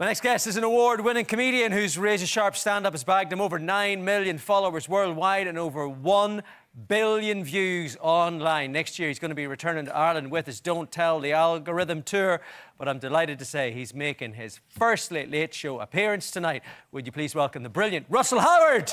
My next guest is an award-winning comedian whose razor-sharp stand-up has bagged him over 9 million followers worldwide and over 1 billion views online. Next year, he's going to be returning to Ireland with his Don't Tell the Algorithm tour. But I'm delighted to say he's making his first Late Late Show appearance tonight. Would you please welcome the brilliant Russell Howard?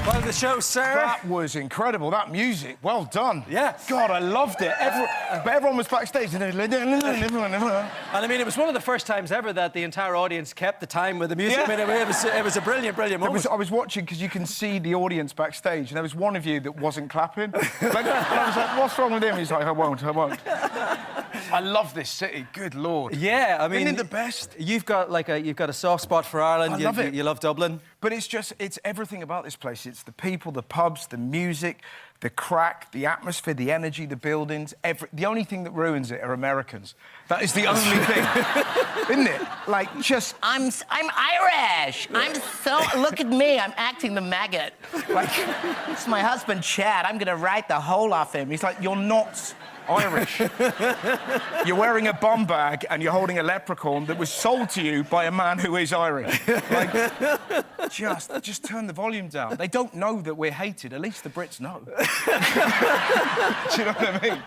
Welcome to the show, sir. That was incredible. That music, well done. Yeah. God, I loved it. Everyone was backstage. And I mean, it was one of the first times ever that the entire audience kept the time with the music. Yeah. I mean, it was a brilliant moment. I was watching because you can see the audience backstage, and there was one of you that wasn't clapping. And I was like, what's wrong with him? He's like, I won't. I love this city. Good Lord. Yeah, I mean, isn't it the best? You've got a soft spot for Ireland. I love it. You love Dublin. But it's everything about this place. It's the people, the pubs, the music, the crack, the atmosphere, the energy, the buildings. The only thing that ruins it are Americans. That is the only thing, isn't it? Like, just... I'm Irish. Look at me. I'm acting the maggot. like, It's my husband, Chad. I'm gonna write the whole off him. he's like, you're not Irish. You're wearing a bum bag and you're holding a leprechaun that was sold to you by a man who is Irish. Like, just turn the volume down. They don't know that we're hated. At least the Brits know. Do you know what I mean?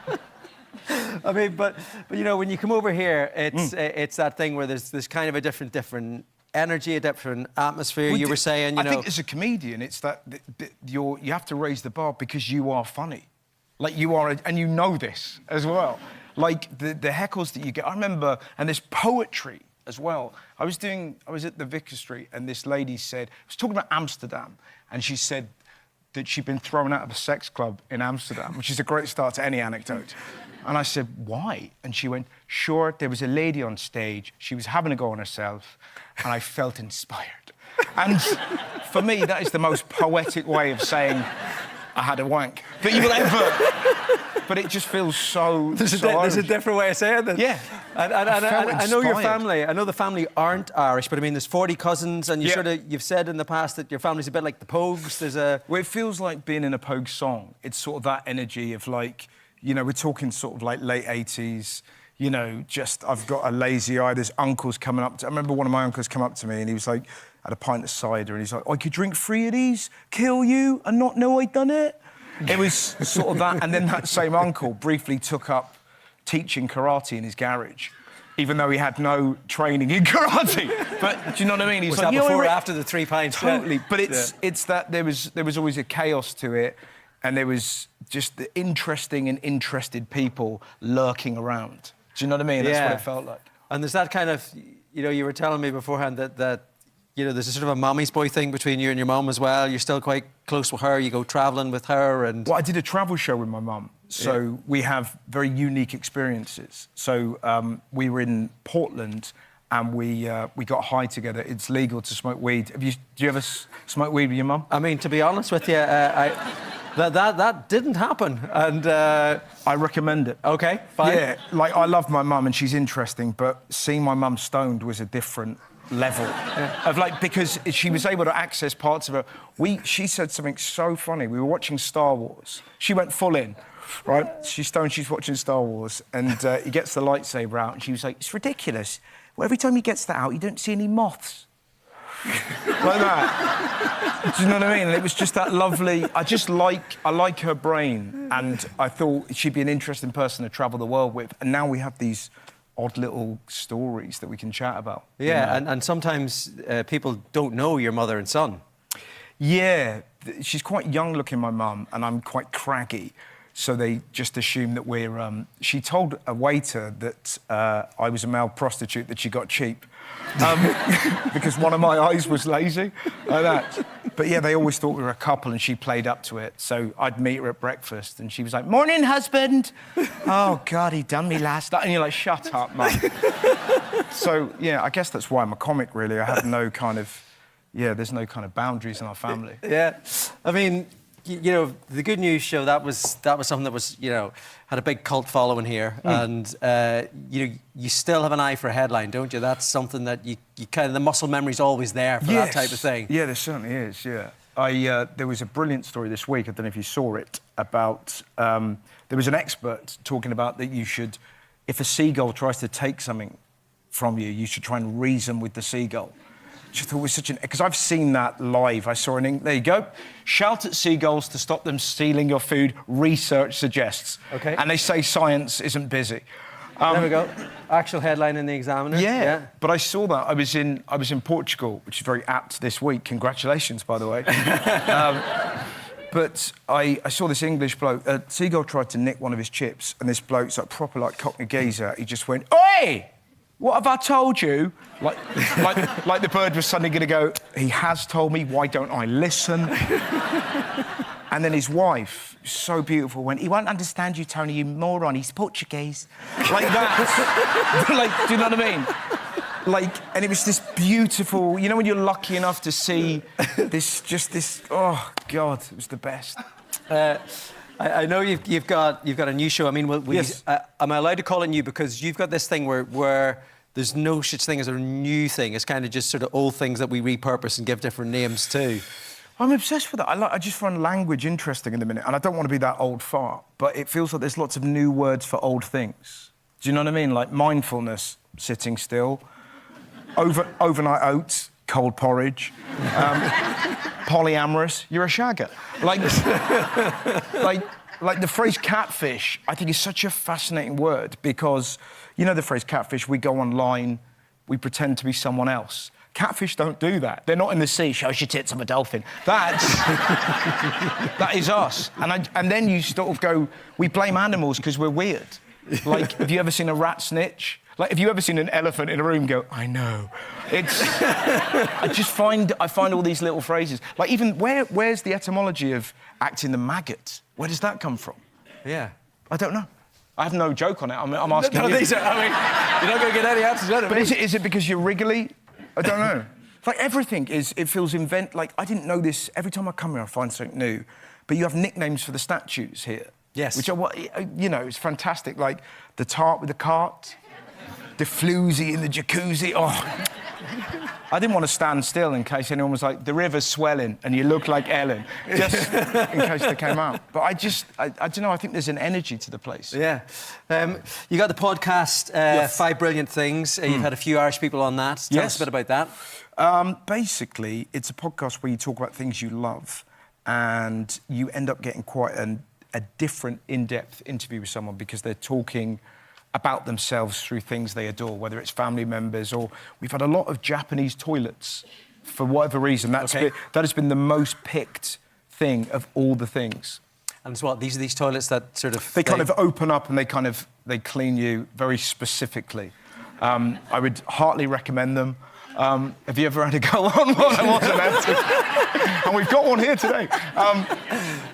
I mean, but you know, when you come over here, it's that thing where there's kind of a different energy, a different atmosphere. You were saying, you know... I think as a comedian, it's that you have to raise the bar because you are funny. Like, you are... And you know this as well. Like, the heckles that you get... I remember... And there's poetry as well. I was at the Vicar Street, and this lady said... I was talking about Amsterdam, and she said that she'd been thrown out of a sex club in Amsterdam, which is a great start to any anecdote. And I said, why? And she went, sure, there was a lady on stage. She was having a go on herself, and I felt inspired. And for me, that is the most poetic way of saying I had a wank that you will ever... But it just feels so... There's a different way of saying it. Yeah. And I know your family. I know the family aren't Irish, but I mean, there's 40 cousins, and you've said in the past that your family's a bit like the Pogues. Well, it feels like being in a Pogue song. It's sort of that energy of, like... You know, we're talking sort of like late 80s, you know, just I've got a lazy eye. There's uncles coming up. I remember one of my uncles come up to me and he was like, had a pint of cider and he's like, I could drink 3 of these, kill you and not know I'd done it. It was sort of that. And then that same uncle briefly took up teaching karate in his garage, even though he had no training in karate. But do you know what I mean? He's was like, that before or after the 3 pints? Totally. But it's that there was always a chaos to it. And there was just the interesting and interested people lurking around. Do you know what I mean? That's what it felt like. And there's that kind of, you know, you were telling me beforehand that you know, there's a sort of a mommy's boy thing between you and your mum as well. You're still quite close with her. You go travelling with her and... Well, I did a travel show with my mum. So we have very unique experiences. So we were in Portland and we got high together. It's legal to smoke weed. Do you ever smoke weed with your mum? I mean, to be honest with you, That didn't happen, and... I recommend it. OK, fine. Yeah, like, I love my mum and she's interesting, but seeing my mum stoned was a different level. Of, like, because she was able to access parts of her... She said something so funny. We were watching Star Wars. She went full in, right? She's stoned, she's watching Star Wars, and he gets the lightsaber out, and she was like, it's ridiculous. Well, every time he gets that out, you don't see any moths. Like that. Do you know what I mean? And it was just that lovely... I like her brain, and I thought she'd be an interesting person to travel the world with. And now we have these odd little stories that we can chat about. Yeah, you know? and sometimes people don't know your mother and son. Yeah, she's quite young-looking, my mum, and I'm quite craggy. So they just assume that we're... She told a waiter that I was a male prostitute, that she got cheap. Because one of my eyes was lazy, like that. But yeah, they always thought we were a couple and she played up to it. So I'd meet her at breakfast and she was like, morning, husband. Oh, God, he done me last night. And you're like, shut up, mum. So, yeah, I guess that's why I'm a comic, really. I have no kind of... Yeah, there's no kind of boundaries in our family. Yeah. I mean, you know, the Good News Show, that was something that was, you know, had a big cult following here. And, you still have an eye for a headline, don't you? That's something that you kind of, the muscle memory's always there for that type of thing. Yeah, there certainly is, yeah. There was a brilliant story this week, I don't know if you saw it, about, there was an expert talking about that you should, if a seagull tries to take something from you, you should try and reason with the seagull. Which I thought was such an... Because I've seen that live. I saw there you go. Shout at seagulls to stop them stealing your food, research suggests. OK. And they say science isn't busy. There we go. Actual headline in the Examiner. Yeah. But I saw that. I was in Portugal, which is very apt this week. Congratulations, by the way. But I saw this English bloke. A seagull tried to nick one of his chips, and this bloke's like proper like Cockney geezer. He just went, "Oi! What have I told you?" Like the bird was suddenly going to go, "He has told me, why don't I listen?" And then his wife, so beautiful, went, "He won't understand you, Tony, you moron, he's Portuguese." Like that. Like, do you know what I mean? Like, and it was this beautiful, you know when you're lucky enough to see this, oh, God, it was the best. I know you've got a new show. I mean, Yes. Am I allowed to call it new? Because you've got this thing where there's no such thing as a new thing. It's kind of just sort of old things that we repurpose and give different names to. I'm obsessed with that. I just find language interesting in the minute, and I don't want to be that old fart, but it feels like there's lots of new words for old things. Do you know what I mean? Like mindfulness, sitting still, overnight oats, cold porridge, polyamorous, you're a shagger. Like the phrase catfish, I think is such a fascinating word because, you know the phrase catfish, we go online, we pretend to be someone else. Catfish don't do that. They're not in the sea, shows your tits, I'm a dolphin. That is us. And then you sort of go, we blame animals because we're weird. Like, have you ever seen a rat snitch? Like, have you ever seen an elephant in a room go, "I know"? I find all these little phrases. Like, even, where's the etymology of acting the maggot? Where does that come from? Yeah. I don't know. I have no joke on it. I'm asking you. You're not going to get any answers out of it. But is it because you're wriggly? I don't know. Like, everything it feels like, I didn't know this. Every time I come here, I find something new. But you have nicknames for the statues here. Yes. Which are, you know, it's fantastic. Like, the tart with the cart, the floozy in the jacuzzi. Oh, I didn't want to stand still in case anyone was like, "The river's swelling and you look like Ellen," just in case they came out. But I don't know, I think there's an energy to the place. Yeah. You got the podcast, Yes. 5 Brilliant Things. You've had a few Irish people on that. Tell us a bit about that. Basically, it's a podcast where you talk about things you love and you end up getting quite a different, in-depth interview with someone because they're talking about themselves through things they adore, whether it's family members or... We've had a lot of Japanese toilets, for whatever reason. That has been the most picked thing of all the things. And it's what, these are these toilets that sort of... They kind of open up and they clean you very specifically. I would heartily recommend them. Have you ever had to go on one? I wasn't empty. And we've got one here today.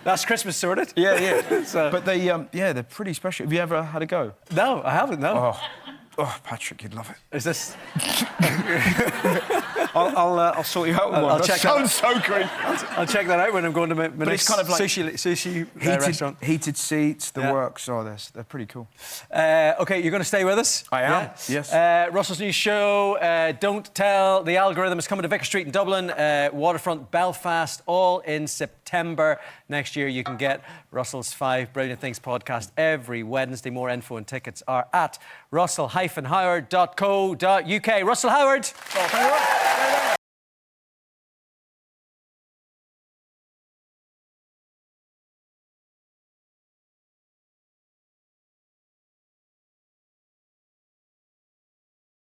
That's Christmas sorted. Yeah. But they're pretty special. Have you ever had a go? No, I haven't, no. Oh, Patrick, you'd love it. Is this... I'll sort you out with one. I'll check sounds so great. I'll check that out when I'm going to my But next it's kind of like sushi restaurant. Heated seats, the works. Oh, they're pretty cool. OK, you're going to stay with us? I am, Yeah. yes. Russell's new show, Don't Tell the Algorithm, is coming to Vicar Street in Dublin, Waterfront, Belfast, all in September next year. You can get Russell's 5 Brilliant Things podcast every Wednesday. More info and tickets are at russell-howard.co.uk. Russell Howard. Oh, thank you very much.